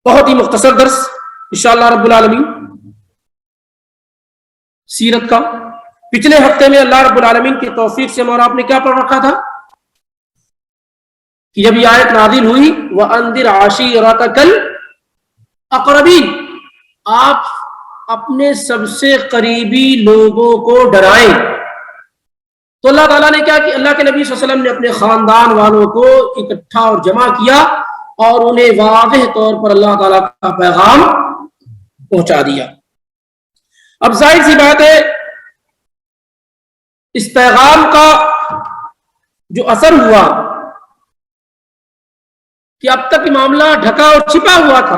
بہت ہی مختصر درس انشاءاللہ رب العالمین سیرت کا. پچھلے ہفتے میں اللہ رب العالمین کی توفیق سے اور آپ نے کیا پڑھ رکھا تھا کہ جب یہ آیت نازل ہوئی وَأَنذِرْ عَشِيرَتَكَ الْأَقْرَبِينَ، آپ اپنے سب سے قریبی لوگوں کو ڈرائیں. تو اللہ تعالیٰ نے کیا کہ اللہ کے نبی صلی اللہ علیہ وسلم نے اپنے خاندان والوں کو اکٹھا اور جمع کیا اور انہیں واضح طور پر اللہ تعالیٰ کا پیغام پہنچا دیا. اب ظاہر سی بات ہے اس پیغام کا جو اثر ہوا کہ اب تک معاملہ ڈھکا اور چھپا ہوا تھا.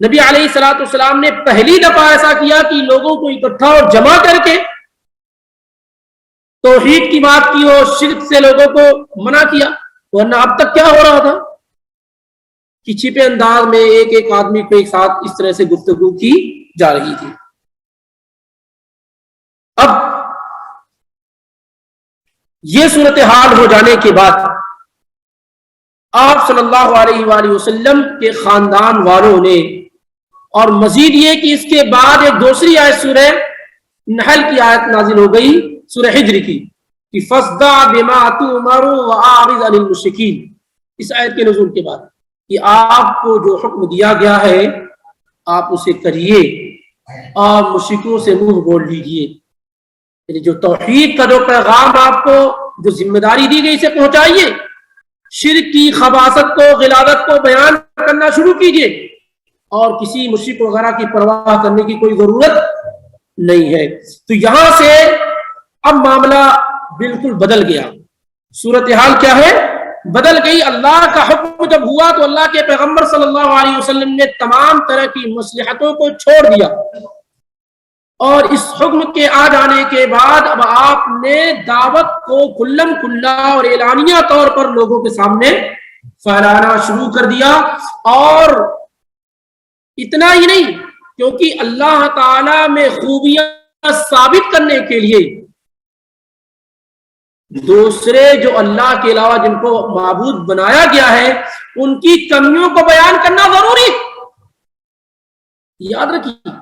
نبی علیہ الصلوۃ والسلام نے پہلی دفعہ ایسا کیا کہ لوگوں کو اکٹھا اور جمع کر کے توحید کی بات کی اور شرک سے لوگوں کو منع کیا. ورنہ اب تک کیا ہو رہا تھا کہ چھپے انداز میں ایک ایک آدمی کو ایک ساتھ اس طرح سے گفتگو کی جا رہی تھی. اب یہ صورتحال ہو جانے کے بعد آپ صلی اللہ علیہ وآلہ وسلم کے خاندان والوں نے، اور مزید یہ کہ اس کے بعد ایک دوسری آیت سورہ نحل کی آیت نازل ہو گئی سورہ حجر کی کہ فَاصْدَعْ بِمَا تُؤْمَرُ وَأَعْرِضْ عَنِ الْمُشْرِكِينَ. اس آیت کے نزول کے بعد کہ آپ کو جو حکم دیا گیا ہے آپ اسے کریے اور مشرکوں سے منہ موڑ لیجیے. یعنی جو توحید کا جو پیغام آپ کو جو ذمہ داری دی گئی اسے پہنچائیے، شرک کی خباثت کو غلاظت کو بیان کرنا شروع کیجیے اور کسی مشرک وغیرہ کی پرواہ کرنے کی کوئی ضرورت نہیں ہے. تو یہاں سے اب معاملہ بالکل بدل گیا. صورتحال کیا ہے؟ بدل گئی. اللہ کا حکم جب ہوا تو اللہ کے پیغمبر صلی اللہ علیہ وسلم نے تمام طرح کی مصلحتوں کو چھوڑ دیا اور اس حکم کے آ جانے کے بعد اب آپ نے دعوت کو کھلم کھلا اور اعلانیہ طور پر لوگوں کے سامنے پھیلانا شروع کر دیا. اور اتنا ہی نہیں، کیونکہ اللہ تعالی میں خوبیاں ثابت کرنے کے لیے دوسرے جو اللہ کے علاوہ جن کو معبود بنایا گیا ہے ان کی کمیوں کو بیان کرنا ضروری. یاد رکھیے،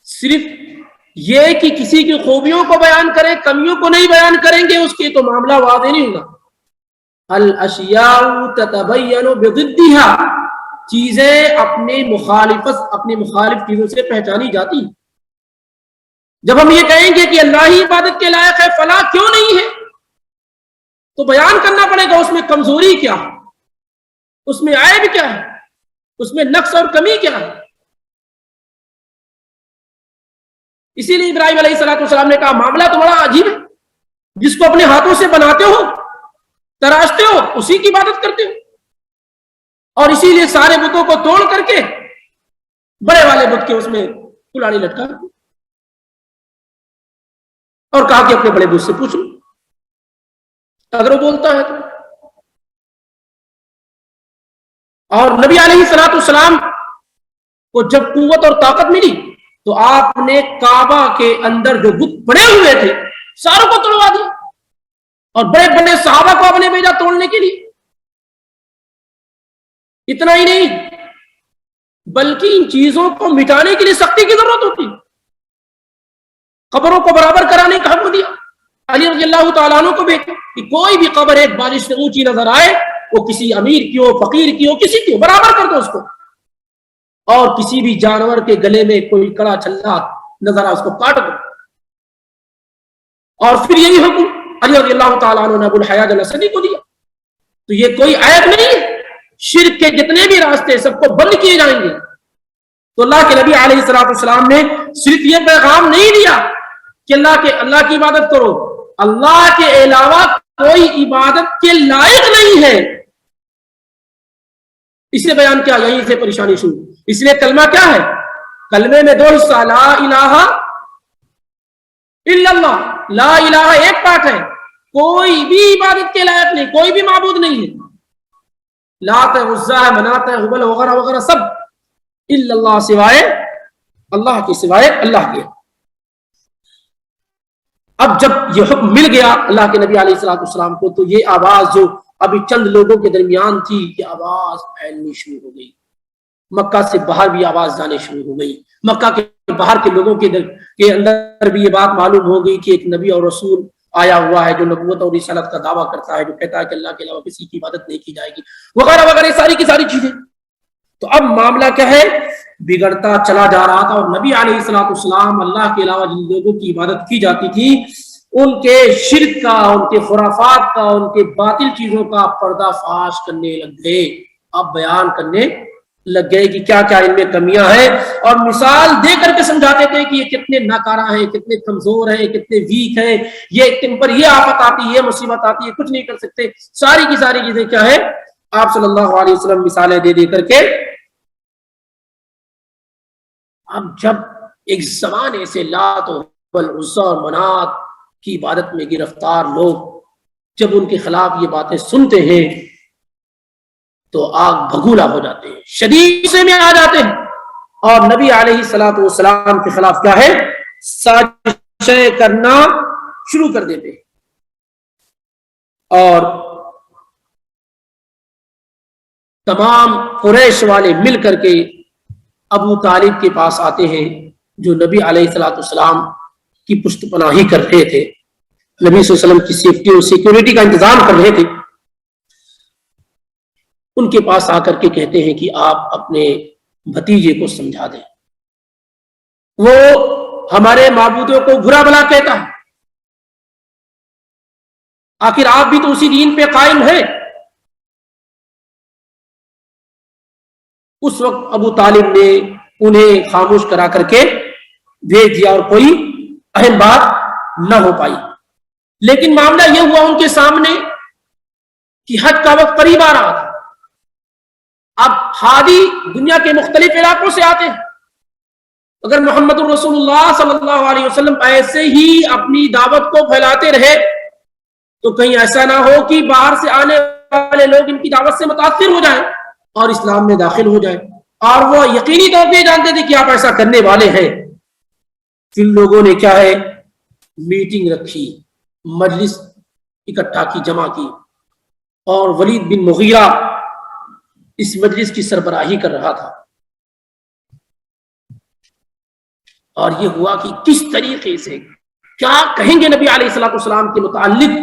صرف یہ کہ کسی کی خوبیوں کو بیان کریں کمیوں کو نہیں بیان کریں گے اس کے تو معاملہ واضح نہیں ہوگا. الاشیاء تتبین بضدها، چیزیں اپنے مخالف چیزوں سے پہچانی جاتی. جب ہم یہ کہیں گے کہ اللہ ہی عبادت کے لائق ہے فلاں کیوں نہیں ہے تو بیان کرنا پڑے گا اس میں کمزوری کیا ہے، اس میں عیب کیا ہے، اس میں نقص اور کمی کیا ہے. اسی لیے ابراہیم علیہ السلام نے کہا معاملہ تو بڑا عجیب ہے، جس کو اپنے ہاتھوں سے بناتے ہو تراشتے ہو اسی کی عبادت کرتے ہو، اور اسی لیے سارے بتوں کو توڑ کر کے بڑے والے بت کے اس میں کلاڑی لٹکا اور کہا کہ اپنے بڑے بت سے پوچھ لو اگر وہ بولتا ہے تو. اور نبی علیہ السلام کو جب قوت اور طاقت ملی تو آپ نے کعبہ کے اندر جو بت پڑے ہوئے تھے ساروں کو توڑوا دیا اور بڑے بڑے صحابہ کو آپ نے بھیجا توڑنے کے لیے. اتنا ہی نہیں بلکہ ان چیزوں کو مٹانے کے لیے سختی کی ضرورت ہوتی. قبروں کو برابر کرانے کا حکم دیا. علی رضی اللہ تعالیٰ عنہ کو بھیجا کہ کوئی بھی قبر ایک بارش سے اونچی نظر آئے، وہ کسی امیر کی ہو، فقیر کی ہو، کسی کی ہو، برابر کر دو اس کو. اور کسی بھی جانور کے گلے میں کوئی کڑا چھلا نظر آئے اس کو کاٹ دو. اور پھر یہی حکم علی رضی اللہ تعالیٰ عنہ نے ابو الحیاج الاسدی کو دیا. تو یہ کوئی عیب نہیں ہے، شرک کے جتنے بھی راستے سب کو بند کیے جائیں گے. تو اللہ کے نبی علیہ السلام نے صرف یہ پیغام نہیں دیا کہ اللہ کی عبادت کرو، اللہ کے علاوہ کوئی عبادت کے لائق نہیں ہے. اسے بیان کیا، یہیں سے پریشانی شروع. اس لیے کلمہ کیا ہے؟ کلمے میں دو حصہ، لا الہ الا اللہ. لا الہ ایک پارٹ ہے، کوئی بھی عبادت کے لائق نہیں، کوئی بھی معبود نہیں ہے. لات ہے، عزا ہے، منات ہے، ہبل وغیرہ وغیرہ سب الا اللہ، سوائے اللہ کے، سوائے اللہ کے. اب جب یہ حکم مل گیا اللہ کے نبی علیہ السلام کو، تو یہ آواز جو ابھی چند لوگوں کے درمیان تھی، یہ آواز پھیلنی شروع ہو گئی، مکہ سے باہر بھی آواز جانے شروع ہو گئی، مکہ کے باہر کے لوگوں کے اندر بھی یہ بات معلوم ہو گئی کہ ایک نبی اور رسول آیا ہوا ہے جو نبوت اور رسالت کا دعویٰ کرتا ہے، جو کہتا ہے کہ اللہ کے علاوہ کسی کی عبادت نہیں کی جائے گی، وغیرہ وغیرہ ساری کی ساری چیزیں۔ تو اب معاملہ کیا ہے، بگڑتا چلا جا رہا تھا، اور نبی علیہ السلام اللہ کے علاوہ جن لوگوں کی عبادت کی جاتی تھی ان کے شرک کا، ان کے خرافات کا، ان کے باطل چیزوں کا پردہ فاش کرنے لگ گئے، اب بیان کرنے لگ گئے کہ کیا کیا ان میں کمیاں ہیں، اور مثال دے کر کے سمجھاتے تھے کہ یہ کتنے ناکارہ ہیں، کتنے کمزور ہیں، کتنے ویک ہیں، یہ تم پر یہ آفت آتی، یہ مصیبت آتی ہے، کچھ نہیں کر سکتے، ساری کی ساری چیزیں کیا ہے آپ صلی اللہ علیہ وسلم مثالیں دے دے کر کے۔ اب جب ایک زمانے سے لات و عزیٰ اور منات کی عبادت میں گرفتار لوگ جب ان کے خلاف یہ باتیں سنتے ہیں تو آگ بھگولا ہو جاتے ہیں، شدید غصے میں آ جاتے ہیں، اور نبی علیہ السلام کے خلاف کیا ہے سازشیں کرنا شروع کر دیتے ہیں، اور تمام قریش والے مل کر کے ابو طالب کے پاس آتے ہیں جو نبی علیہ السلام کی پشت پناہی کر رہے تھے، نبی صلی اللہ علیہ وسلم کی سیفٹی اور سیکیورٹی کا انتظام کر رہے تھے۔ ان کے پاس آ کر کے کہتے ہیں کہ آپ اپنے بھتیجے کو سمجھا دیں، وہ ہمارے معبودوں کو برا بلا کہتا ہے، آخر آپ بھی تو اسی دین پہ قائم ہیں۔ اس وقت ابو طالب نے انہیں خاموش کرا کر کے بھیج دیا اور کوئی اہم بات نہ ہو پائی، لیکن معاملہ یہ ہوا ان کے سامنے کہ حج کا وقت قریب آ رہا تھا، اب حاجی دنیا کے مختلف علاقوں سے آتے ہیں، اگر محمد الرسول اللہ صلی اللہ علیہ وسلم ایسے ہی اپنی دعوت کو پھیلاتے رہے تو کہیں ایسا نہ ہو کہ باہر سے آنے والے لوگ ان کی دعوت سے متاثر ہو جائیں اور اسلام میں داخل ہو جائیں، اور وہ یقینی طور پہ جانتے تھے کہ آپ ایسا کرنے والے ہیں۔ پھر لوگوں نے کیا ہے میٹنگ رکھی، مجلس اکٹھا کی، جمع کی، اور ولید بن مغیرہ اس مجلس کی سربراہی کر رہا تھا، اور یہ ہوا کہ کس طریقے سے کیا کہیں گے نبی علیہ السلام کے متعلق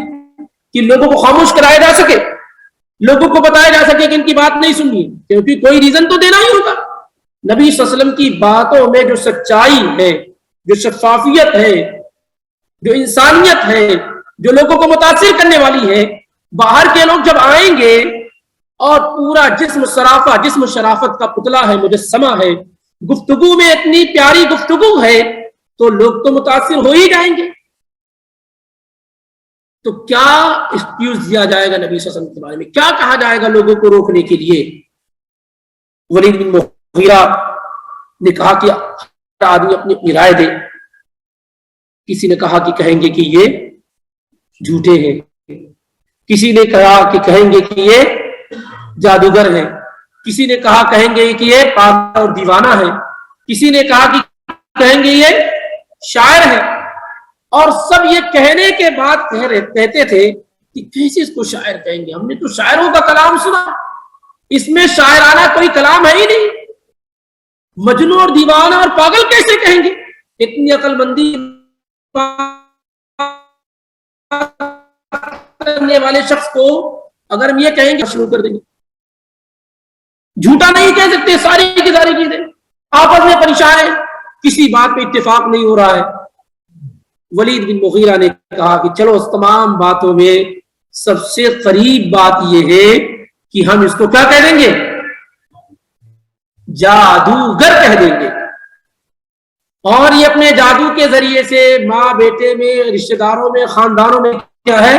کہ لوگوں کو خاموش کرایا جا سکے، لوگوں کو بتایا جا سکے کہ ان کی بات نہیں سننی، کیونکہ کوئی ریزن تو دینا ہی ہوگا۔ نبی صلی اللہ علیہ وسلم کی باتوں میں جو سچائی ہے، جو شفافیت ہے، جو انسانیت ہے، جو لوگوں کو متاثر کرنے والی ہے، باہر کے لوگ جب آئیں گے اور پورا جسم صرافہ، جسم شرافت کا پتلا ہے، مجسمہ ہے، گفتگو میں اتنی پیاری گفتگو ہے تو لوگ تو متاثر ہو ہی جائیں گے۔ تو کیا ایکسکیوز دیا جائے گا نبی صلی اللہ علیہ وسلم کے بارے میں، کیا کہا جائے گا لوگوں کو روکنے کے لیے؟ ولید بن مغیرہ نے کہا کہ ہر آدمی اپنی اپنی رائے دے۔ کسی نے کہا کہ کہیں گے کہ یہ جھوٹے ہیں، کسی نے کہا کہ کہیں گے کہ یہ جادوگر ہیں، کسی نے کہا کہیں گے کہ یہ پاگل اور دیوانہ ہے، کسی نے کہا کہ کہیں گے یہ شاعر ہے، اور سب یہ کہنے کے بعد کہتے تھے کہ کیسے اس کو شاعر کہیں گے، ہم نے تو شاعروں کا کلام سنا، اس میں شاعرانہ کوئی کلام ہے ہی نہیں، مجنون اور دیوانہ اور پاگل کیسے کہیں گے؟ اتنی عقل مندی کرنے والے شخص کو اگر ہم یہ کہیں گے شروع کر دیں گے، جھوٹا نہیں کہہ سکتے، ساری کی ساری چیزیں آپس میں پریشان ہیں، کسی بات پہ اتفاق نہیں ہو رہا ہے۔ ولید بن مغیرہ نے کہا کہ چلو اس تمام باتوں میں سب سے قریب بات یہ ہے کہ ہم اس کو کیا کہہ دیں گے، جادوگر کہہ دیں گے، اور یہ اپنے جادو کے ذریعے سے ماں بیٹے میں، رشتہ داروں میں، خاندانوں میں کیا ہے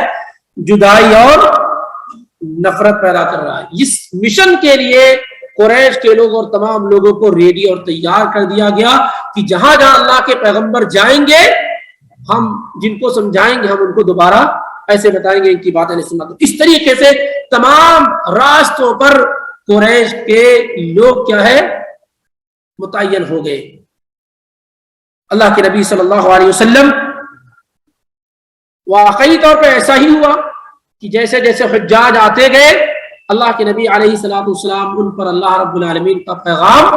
جدائی اور نفرت پیدا کر رہا ہے۔ اس مشن کے لیے قریش کے لوگ اور تمام لوگوں کو ریڈی اور تیار کر دیا گیا کہ جہاں جہاں اللہ کے پیغمبر جائیں گے ہم جن کو سمجھائیں گے، ہم ان کو دوبارہ ایسے بتائیں گے ان کی باتیں نہیں سننا۔ تو اس طریقے سے تمام راستوں پر قریش کے لوگ کیا ہے متعین ہو گئے۔ اللہ کے نبی صلی اللہ علیہ وسلم واقعی طور پہ ایسا ہی ہوا کہ جیسے جیسے حجاج آتے گئے اللہ کے نبی علیہ الصلوۃ والسلام ان پر اللہ رب العالمین کا پیغام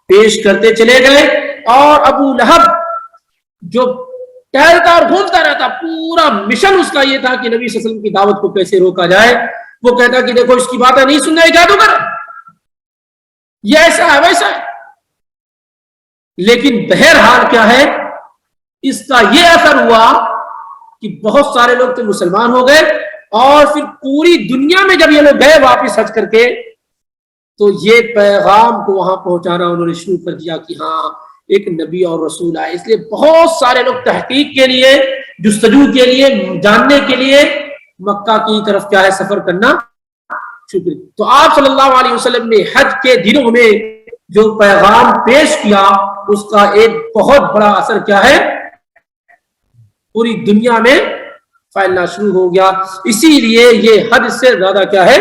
پیش کرتے چلے گئے. اور ابو لہب جو ٹہلتا اور گھومتا رہتا, پورا مشن اس کا یہ تھا کہ نبی صلی اللہ علیہ وسلم کی دعوت کو کیسے روکا جائے. وہ کہتا کہ دیکھو اس کی باتیں نہیں سن رہے جادوگر, یہ ایسا ہے ویسا ہے. لیکن بہرحال کیا ہے, اس کا یہ اثر ہوا کہ بہت سارے لوگ تو مسلمان ہو گئے, اور پھر پوری دنیا میں جب یہ لوگ گئے واپس حج کر کے, تو یہ پیغام کو وہاں پہنچانا انہوں نے شروع کر دیا کہ ہاں ایک نبی اور رسول آئے. اس لیے بہت سارے لوگ تحقیق کے لیے, جستجو کے لیے, جاننے کے لیے مکہ کی طرف کیا ہے سفر کرنا شروع کر. تو آپ صلی اللہ علیہ وسلم نے حج کے دنوں میں جو پیغام پیش کیا, اس کا ایک بہت بڑا اثر کیا ہے پوری دنیا میں پھیلنا شروع ہو گیا. اسی لیے یہ حد سے زیادہ کیا ہے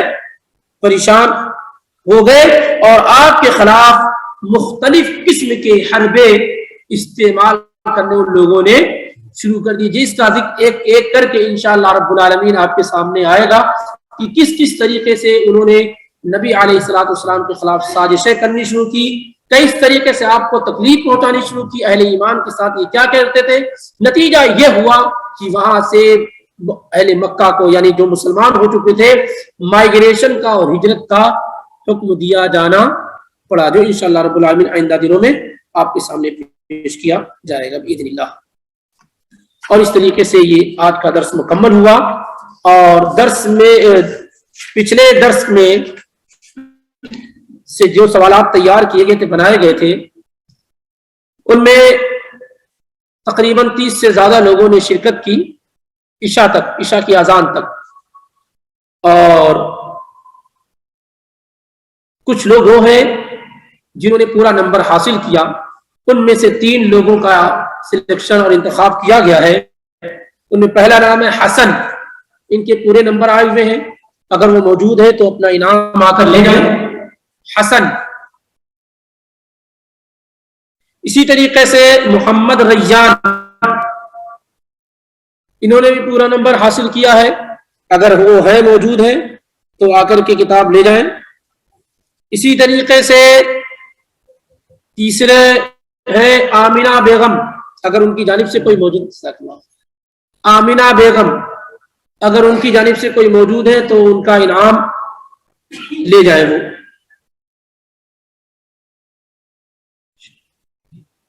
پریشان ہو گئے, اور آپ کے خلاف مختلف قسم کے حربے استعمال کرنے ان لوگوں نے شروع کر دی, جس کا ذکر ایک ایک کر کے انشاءاللہ رب العالمین آپ کے سامنے آئے گا کہ کس کس طریقے سے انہوں نے نبی علیہ الصلوۃ والسلام کے خلاف سازشیں کرنی شروع کی, کس طریقے سے آپ کو تکلیف پہنچانی شروع کی, اہل ایمان کے ساتھ یہ کیا کرتے تھے. نتیجہ یہ ہوا کہ وہاں سے اہل مکہ کو, یعنی جو مسلمان ہو چکے تھے, مائگریشن کا اور ہجرت کا حکم دیا جانا پڑا, جو انشاءاللہ رب العالمین آئندہ دنوں میں آپ کے سامنے پیش کیا جائے گا باذن اللہ. اور اس طریقے سے یہ آج کا درس مکمل ہوا. اور درس میں پچھلے درس میں سے جو سوالات تیار کیے گئے تھے, بنائے گئے تھے, ان میں تقریباً 30 سے زیادہ لوگوں نے شرکت کی عشاء تک, عشاء کی اذان تک. اور کچھ لوگ وہ ہیں جنہوں نے پورا نمبر حاصل کیا, ان میں سے 3 لوگوں کا سلیکشن اور انتخاب کیا گیا ہے. ان میں پہلا نام ہے حسن, ان کے پورے نمبر آئے ہوئے ہیں, اگر وہ موجود ہے تو اپنا انعام آ کر لے جائیں. حسن. اسی طریقے سے محمد ریان, انہوں نے بھی پورا نمبر حاصل کیا ہے, اگر وہ ہے موجود ہے تو آ کر کے کتاب لے جائیں. اسی طریقے سے تیسرے ہے آمینہ بیگم, اگر ان کی جانب سے کوئی موجود, آمینہ بیگم اگر ان کی جانب سے کوئی موجود ہے تو ان کا انعام لے جائے وہ.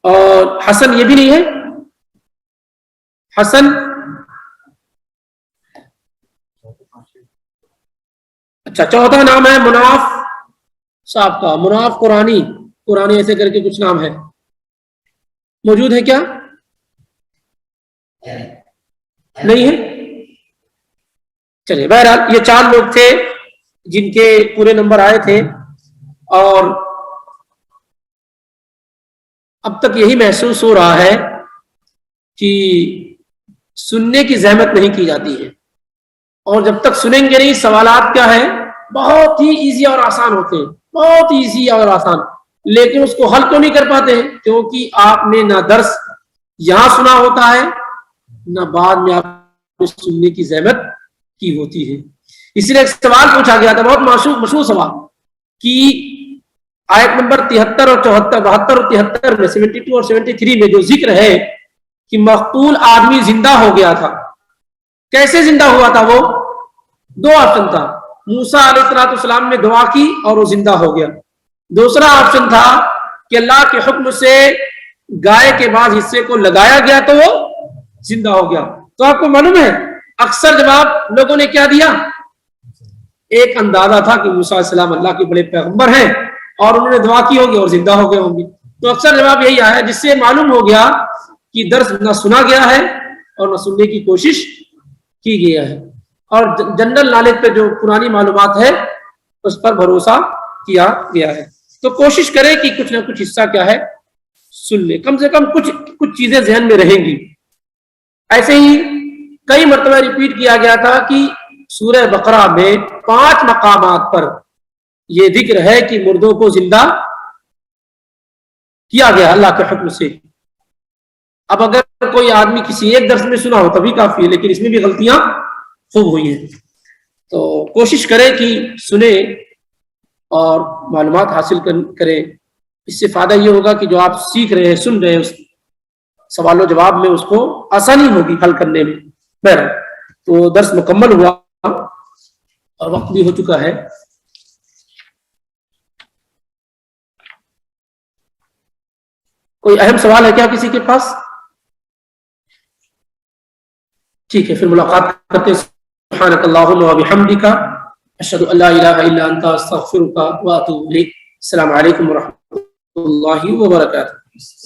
اور حسن یہ بھی نہیں ہے. حسن اچھا, چوتھا نام ہے مناف صاحب کا, مناف قرآنی ایسے کر کے کچھ نام ہے, موجود ہے کیا؟ نہیں ہے. چلیے بہرحال یہ 4 لوگ تھے جن کے پورے نمبر آئے تھے, اور اب تک یہی محسوس ہو رہا ہے کہ سننے کی زحمت نہیں کی جاتی ہے, اور جب تک سنیں گے نہیں, سوالات کیا ہے بہت ہی ایزی اور آسان ہوتے ہیں, بہت ایزی اور آسان, لیکن اس کو حل تو نہیں کر پاتے ہیں, کیونکہ آپ نے نہ درس یہاں سنا ہوتا ہے, نہ بعد میں آپ نے سننے کی زحمت کی ہوتی ہے. اسی لیے ایک سوال پوچھا گیا تھا, بہت مشہور سوال, کہ آیت نمبر 73 اور 74, 72 اور 73 میں, 72 اور 73 میں جو ذکر ہے کہ مقتول آدمی زندہ ہو گیا تھا, کیسے زندہ ہوا تھا؟ وہ 2 آپشن تھا, موسیٰ علیہ السلام نے دعا کی اور وہ زندہ ہو گیا. دوسرا آپشن تھا کہ اللہ کے حکم سے گائے کے بعد حصے کو لگایا گیا تو وہ زندہ ہو گیا. تو آپ کو معلوم ہے اکثر جواب لوگوں نے کیا دیا, ایک اندازہ تھا کہ موسیٰ علیہ السلام اللہ کے بڑے پیغمبر ہیں اور انہوں نے دعا کی ہوگی اور زندہ ہو گئے ہوں گے. تو اکثر جواب یہی آیا, جس سے معلوم ہو گیا کہ درس نہ سنا گیا ہے اور نہ سننے کی کوشش کی گیا ہے, اور جنرل نالج پہ جو پرانی معلومات ہے اس پر بھروسہ کیا گیا ہے. تو کوشش کریں کہ کچھ نہ کچھ حصہ کیا ہے سن لے, کم سے کم کچھ چیزیں ذہن میں رہیں گی. ایسے ہی کئی مرتبہ ریپیٹ کیا گیا تھا کہ سورہ بقرہ میں 5 مقامات پر یہ ذکر ہے کہ مردوں کو زندہ کیا گیا اللہ کے حکم سے. اب اگر کوئی آدمی کسی ایک درس میں سنا ہو تبھی کافی ہے، لیکن اس میں بھی غلطیاں خوب ہوئی ہیں، تو کوشش کریں کہ سنیں اور معلومات حاصل کریں. اس سے فائدہ یہ ہوگا کہ جو آپ سیکھ رہے ہیں، سن رہے ہیں، اس سوال و جواب میں اس کو آسانی ہوگی حل کرنے میں. بہرحال تو درس مکمل ہوا اور وقت بھی ہو چکا ہے. کوئی اہم سوال ہے کیا کسی کے پاس؟ ٹھیک ہے، پھر ملاقات کرتے ہیں. سبحانک اللہم و بحمدک، اشہد ان لا الہ الا انت، استغفرک و اتوب الیک. السلام علیکم ورحمۃ اللہ وبرکاتہ.